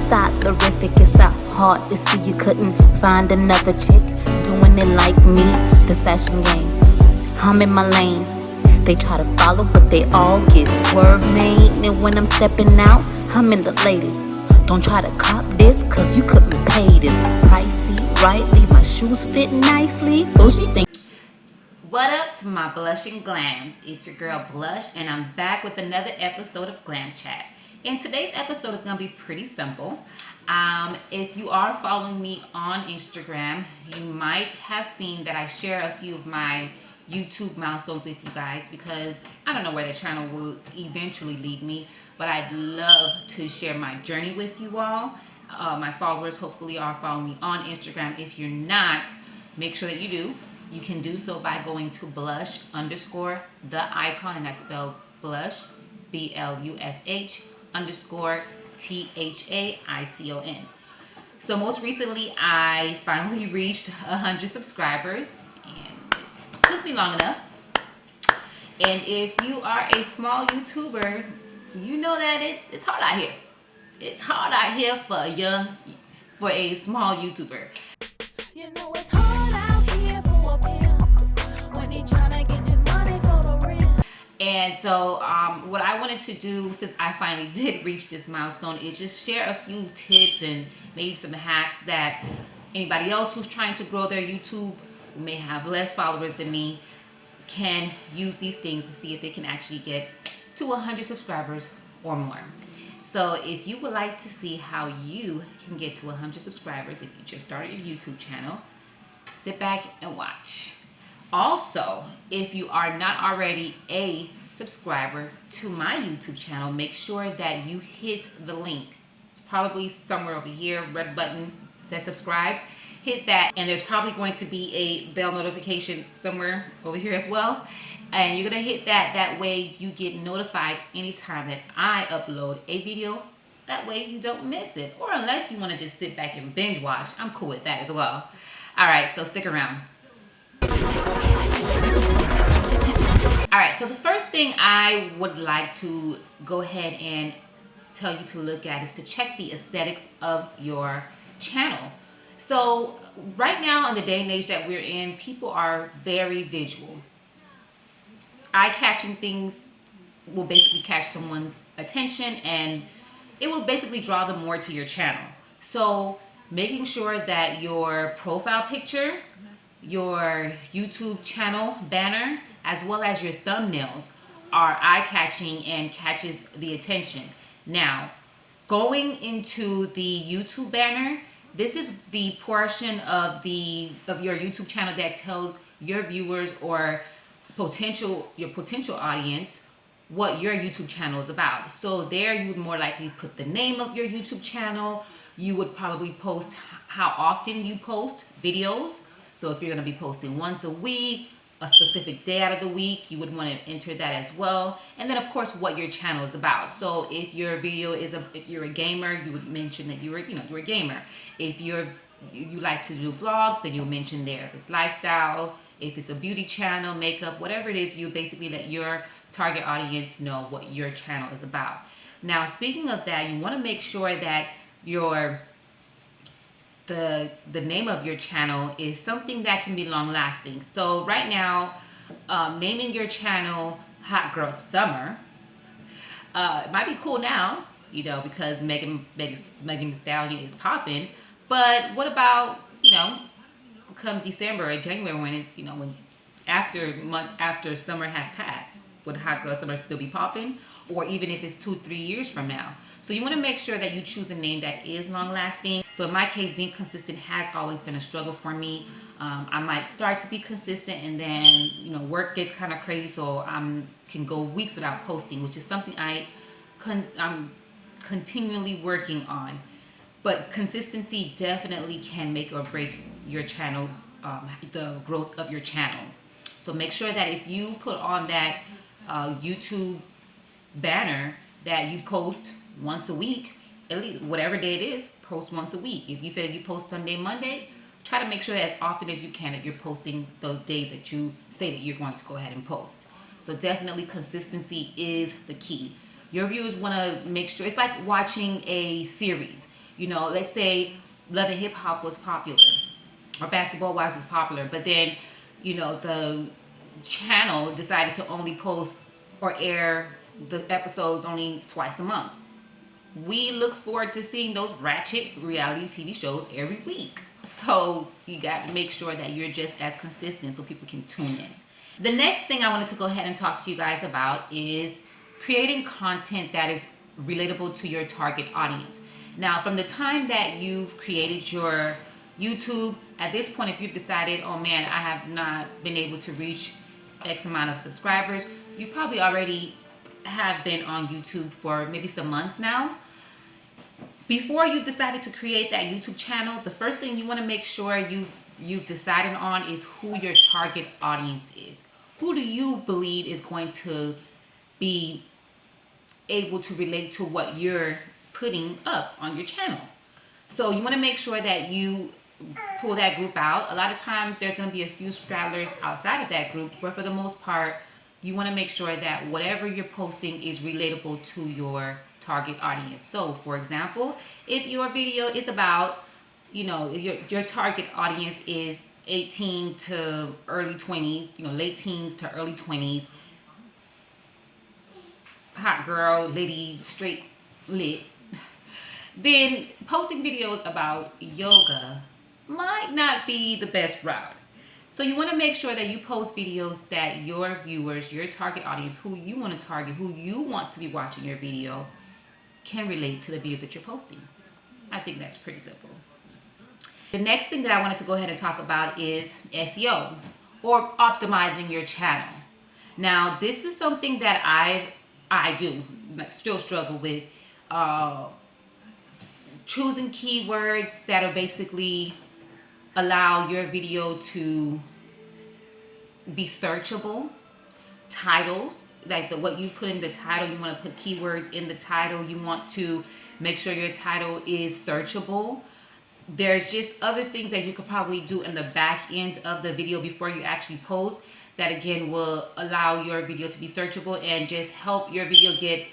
Stylific, it's that hard to see you couldn't find another chick doing it like me. This fashion game, I'm in my lane. They try to follow, but they all get swerve made. And when I'm stepping out, I'm in the ladies. Don't try to cop this, cause you couldn't pay this. Pricey, rightly, my shoes fit nicely. Oh, she think. What up to my blushing glams? It's your girl Blush, and I'm back with another episode of Glam Chat. And today's episode is going to be pretty simple. If you are following me on Instagram, you might have seen that I share a few of my YouTube milestones with you guys, because I don't know where the channel will eventually lead me, but I'd love to share my journey with you all. My followers hopefully are following me on Instagram. If you're not, make sure that you do. You can do so by going to blush underscore the icon, and that's spelled blush, BLUSH underscore THAICON. So most recently, I finally reached 100 subscribers, and it took me long enough. And if you are a small YouTuber, you know that it's hard out here. It's hard out here for a small YouTuber. You know it's hard out here for a pimp when he tryna get this money for the real. And so what I wanted to do, since I finally did reach this milestone, is just share a few tips and maybe some hacks that anybody else who's trying to grow their YouTube, who may have less followers than me, can use these things to see if they can actually get to 100 subscribers or more. So if you would like to see how you can get to 100 subscribers if you just started your YouTube channel, sit back and watch. Also, if you are not already a subscriber to my YouTube channel, make sure that you hit the link. It's probably somewhere over here, red button says subscribe. Hit that, and there's probably going to be a bell notification somewhere over here as well. And you're gonna hit that. That way you get notified anytime that I upload a video. That way you don't miss it. Or unless you want to just sit back and binge watch, I'm cool with that as well. All right, so stick around. All right, so the first thing I would like to go ahead and tell you to look at is to check the aesthetics of your channel. So right now, in the day and age that we're in, people are very visual. Eye-catching things will basically catch someone's attention, and it will basically draw them more to your channel. So making sure that your profile picture, your YouTube channel banner, as well as your thumbnails are eye-catching and catches the attention. Now, going into the YouTube banner, this is the portion of your YouTube channel that tells your viewers or your potential audience what your YouTube channel is about. So there you would more likely put the name of your YouTube channel. You would probably post how often you post videos. So if you're going to be posting once a week, a specific day out of the week, you would want to enter that as well. And then of course what your channel is about. So if your video is if you're a gamer, you would mention that you're a gamer. If you like to do vlogs, then you'll mention there. If it's lifestyle, if it's a beauty channel, makeup, whatever it is, you basically let your target audience know what your channel is about. Now, speaking of that, you want to make sure that the name of your channel is something that can be long lasting. So right now, naming your channel Hot Girl Summer, it might be cool now, because Megan Thee Stallion is popping. But what about, come December or January, when months after summer has passed? Would Hot Girl Summer still be popping? Or even if it's 2-3 years from now? So you want to make sure that you choose a name that is long lasting. So in my case, being consistent has always been a struggle for me. I might start to be consistent, and then work gets kind of crazy, so I can go weeks without posting, which is something I'm continually working on. But consistency definitely can make or break your channel, the growth of your channel. So make sure that if you put on that YouTube banner that you post once a week, at least whatever day it is, post once a week. If you said you post Sunday, Monday, try to make sure that as often as you can that you're posting those days that you say that you're going to go ahead and post. So definitely consistency is the key. Your viewers want to make sure it's like watching a series. You know, let's say Love and Hip Hop was popular or Basketball Wives was popular, but then, you know, the channel decided to only post or air the episodes only twice a month. We look forward to seeing those ratchet reality TV shows every week. So you got to make sure that you're just as consistent so people can tune in. The next thing I wanted to go ahead and talk to you guys about is creating content that is relatable to your target audience. Now, from the time that you've created your YouTube, at this point, if you've decided, oh man, I have not been able to reach X amount of subscribers, you probably already have been on YouTube for maybe some months now. Before you've decided to create that YouTube channel, the first thing you want to make sure you've decided on is who your target audience is. Who do you believe is going to be able to relate to what you're putting up on your channel? So you want to make sure that you pull that group out. A lot of times there's going to be a few stragglers outside of that group, but for the most part, you want to make sure that whatever you're posting is relatable to your target audience. So, for example, if your video is about, you know, your target audience is 18 to early 20s, you know, late teens to early 20s, hot girl, lady, straight, lit, then posting videos about yoga might not be the best route. So you want to make sure that you post videos that your viewers, your target audience, who you want to target, who you want to be watching your video, can relate to the videos that you're posting. I think that's pretty simple. The next thing that I wanted to go ahead and talk about is SEO, or optimizing your channel. Now, this is something that I do still struggle with. Choosing keywords that are basically allow your video to be searchable. Titles, like what you put in the title, you want to put keywords in the title. You want to make sure your title is searchable. There's just other things that you could probably do in the back end of the video before you actually post that again will allow your video to be searchable and just help your video get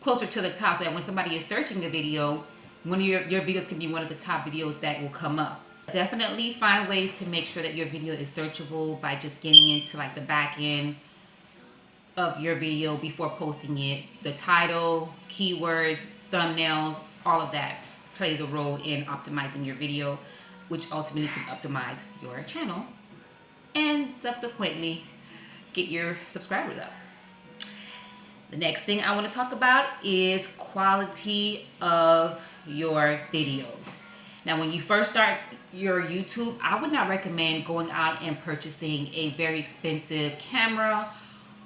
closer to the top, so that when somebody is searching the video, one of your videos can be one of the top videos that will come up. Definitely find ways to make sure that your video is searchable by just getting into like the back end of your video before posting it. The title, keywords, thumbnails, all of that plays a role in optimizing your video, which ultimately can optimize your channel and subsequently get your subscribers up. The next thing I want to talk about is quality of your videos. Now, when you first start your YouTube, I would not recommend going out and purchasing a very expensive camera.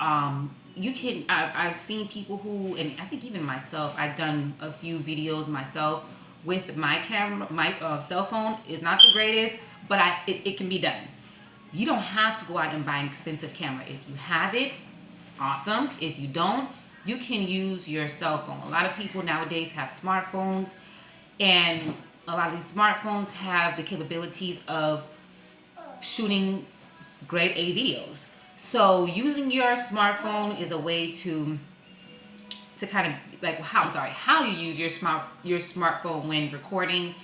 I've seen people who, and I think even myself, I've done a few videos myself with my camera. My cell phone is not the greatest, but it can be done. You don't have to go out and buy an expensive camera. If you have it, awesome. If you don't, you can use your cell phone. A lot of people nowadays have smartphones, and a lot of these smartphones have the capabilities of shooting grade A videos. So using your smartphone is a way to kind of like how you use your smartphone when recording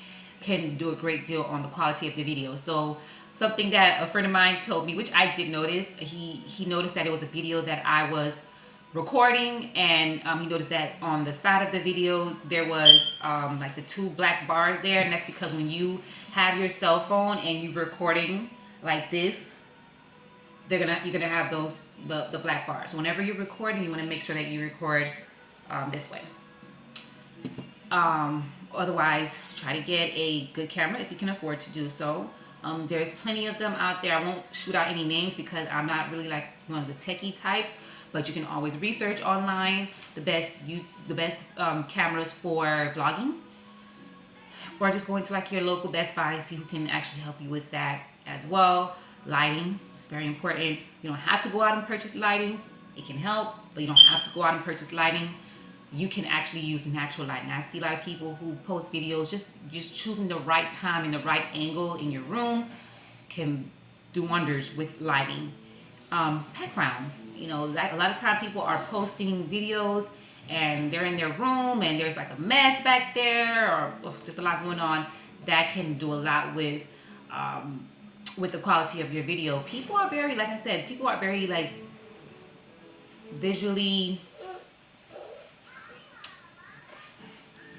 can do a great deal on the quality of the video. So something that a friend of mine told me, which I did notice, he noticed that it was a video that I was recording, and he noticed that on the side of the video there was like the two black bars there, and that's because when you have your cell phone and you're recording like this, you're gonna have those the black bars. So whenever you're recording, you want to make sure that you record this way. Otherwise, try to get a good camera if you can afford to do so. There's plenty of them out there. I won't shoot out any names because I'm not really like one of the techie types, but you can always research online the best cameras for vlogging, or just go into like your local Best Buy, see who can actually help you with that as well. Lighting is very important. You don't have to go out and purchase lighting. It can help, but you don't have to go out and purchase lighting. You can actually use natural lighting. I see a lot of people who post videos just choosing the right time and the right angle in your room can do wonders with lighting. Background, like a lot of time people are posting videos and they're in their room and there's like a mess back there, or just a lot going on, that can do a lot with the quality of your video. People are very, like I said, people are very like visually,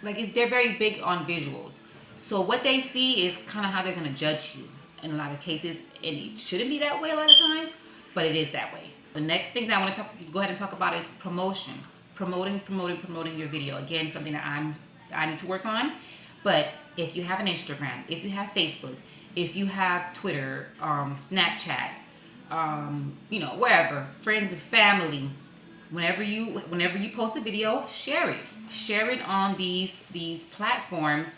like they're very big on visuals. So what they see is kind of how they're going to judge you in a lot of cases, and it shouldn't be that way a lot of times, but it is that way. The next thing that I want to go ahead and talk about is promotion. Promoting your video. Again, something that I need to work on. But if you have an Instagram, if you have Facebook, if you have Twitter, Snapchat, wherever, friends and family, whenever you post a video, share it on these platforms,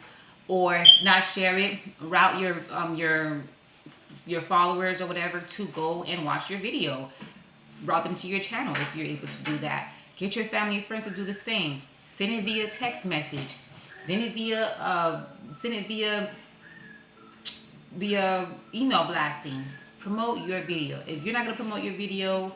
or if not, share it, route your followers or whatever to go and watch your video, route them to your channel if you're able to do that. Get your family and friends to do the same. Send it via text message, send it via email blasting. Promote your video. If you're not going to promote your video,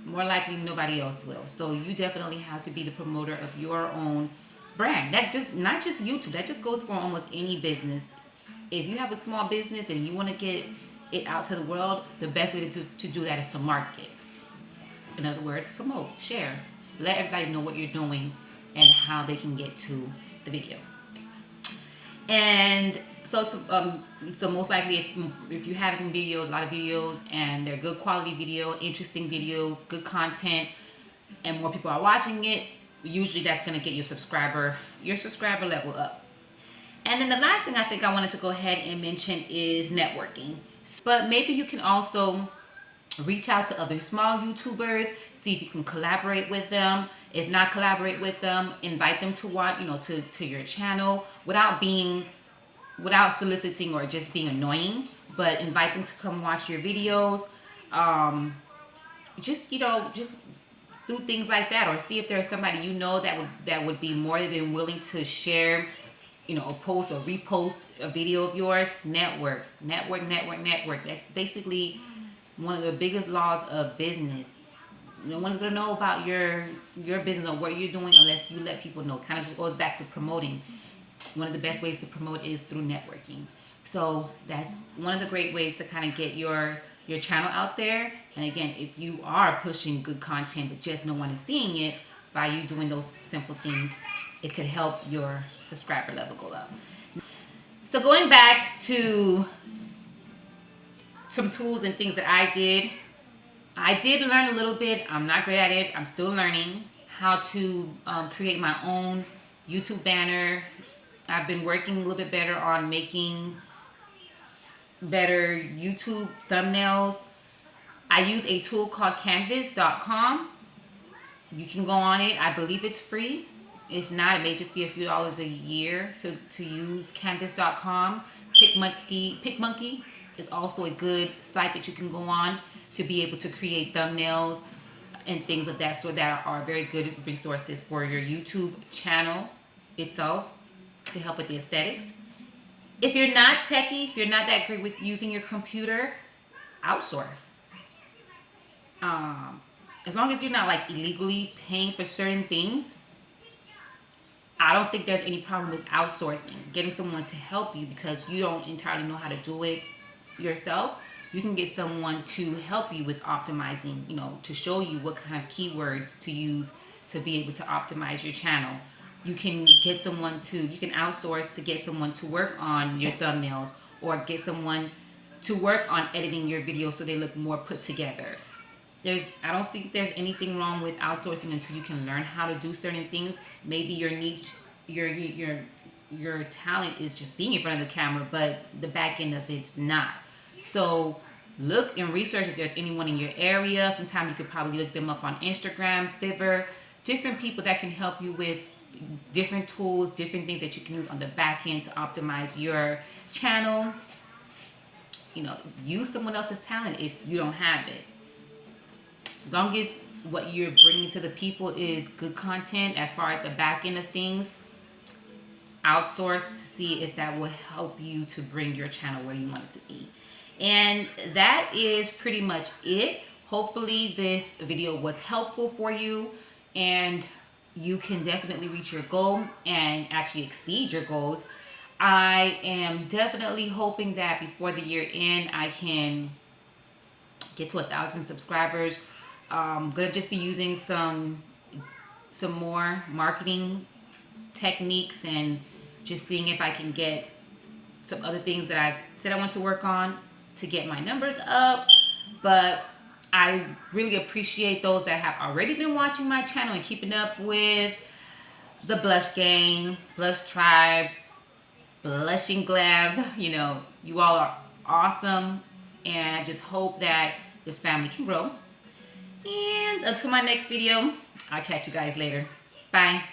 more likely nobody else will. So you definitely have to be the promoter of your own brand. That just, not just YouTube, that just goes for almost any business. If you have a small business and you want to get it out to the world, the best way to do that is to market. In other words, promote, share, let everybody know what you're doing and how they can get to the video. And so most likely, if you have videos, a lot of videos, and they're good quality video, interesting video, good content, and more people are watching it, usually that's going to get your subscriber level up. And then the last thing I think I wanted to go ahead and mention is networking. But maybe you can also reach out to other small YouTubers, see if you can collaborate with them. If not collaborate with them, invite them to watch, to your channel without soliciting or just being annoying, but invite them to come watch your videos. Just do things like that, or see if there's somebody that would be more than willing to share, post or repost a video of yours. Network. That's basically one of the biggest laws of business. No one's gonna know about your business or what you're doing unless you let people know. Kind of goes back to promoting. One of the best ways to promote is through networking. So that's one of the great ways to kind of get your channel out there. And again, if you are pushing good content but just no one is seeing it, by you doing those simple things, it could help your subscriber level go up. So going back to some tools and things that I did learn a little bit. I'm not great at it. I'm still learning how to create my own YouTube banner. I've been working a little bit better on making better YouTube thumbnails. I use a tool called canvas.com. You can go on it. I believe it's free. If not, it may just be a few dollars a year to use canvas.com. PicMonkey is also a good site that you can go on to be able to create thumbnails and things of that sort that are very good resources for your YouTube channel itself to help with the aesthetics. If you're not techie, if you're not that great with using your computer, outsource. As long as you're not like illegally paying for certain things, I don't think there's any problem with outsourcing, getting someone to help you because you don't entirely know how to do it yourself. You can get someone to help you with optimizing, to show you what kind of keywords to use to be able to optimize your channel. You can outsource to get someone to work on your thumbnails, or get someone to work on editing your videos so they look more put together. I don't think there's anything wrong with outsourcing until you can learn how to do certain things. Maybe your niche, your talent is just being in front of the camera, but the back end of it's not. So look and research if there's anyone in your area. Sometimes you could probably look them up on Instagram, Fiverr, different people that can help you with different tools, different things that you can use on the back end to optimize your channel. Use someone else's talent if you don't have it. As long as what you're bringing to the people is good content as far as the back end of things, outsource to see if that will help you to bring your channel where you want it to be. And that is pretty much it. Hopefully this video was helpful for you, and you can definitely reach your goal and actually exceed your goals. I am definitely hoping that before the year end, I can get to 1,000 subscribers. Gonna just be using some more marketing techniques and just seeing if I can get some other things that I said I want to work on to get my numbers up. But I really appreciate those that have already been watching my channel and keeping up with the Blush Gang, Blush Tribe, Blushing Glabs. You know, you all are awesome, and I just hope that this family can grow. And until my next video, I'll catch you guys later. Bye.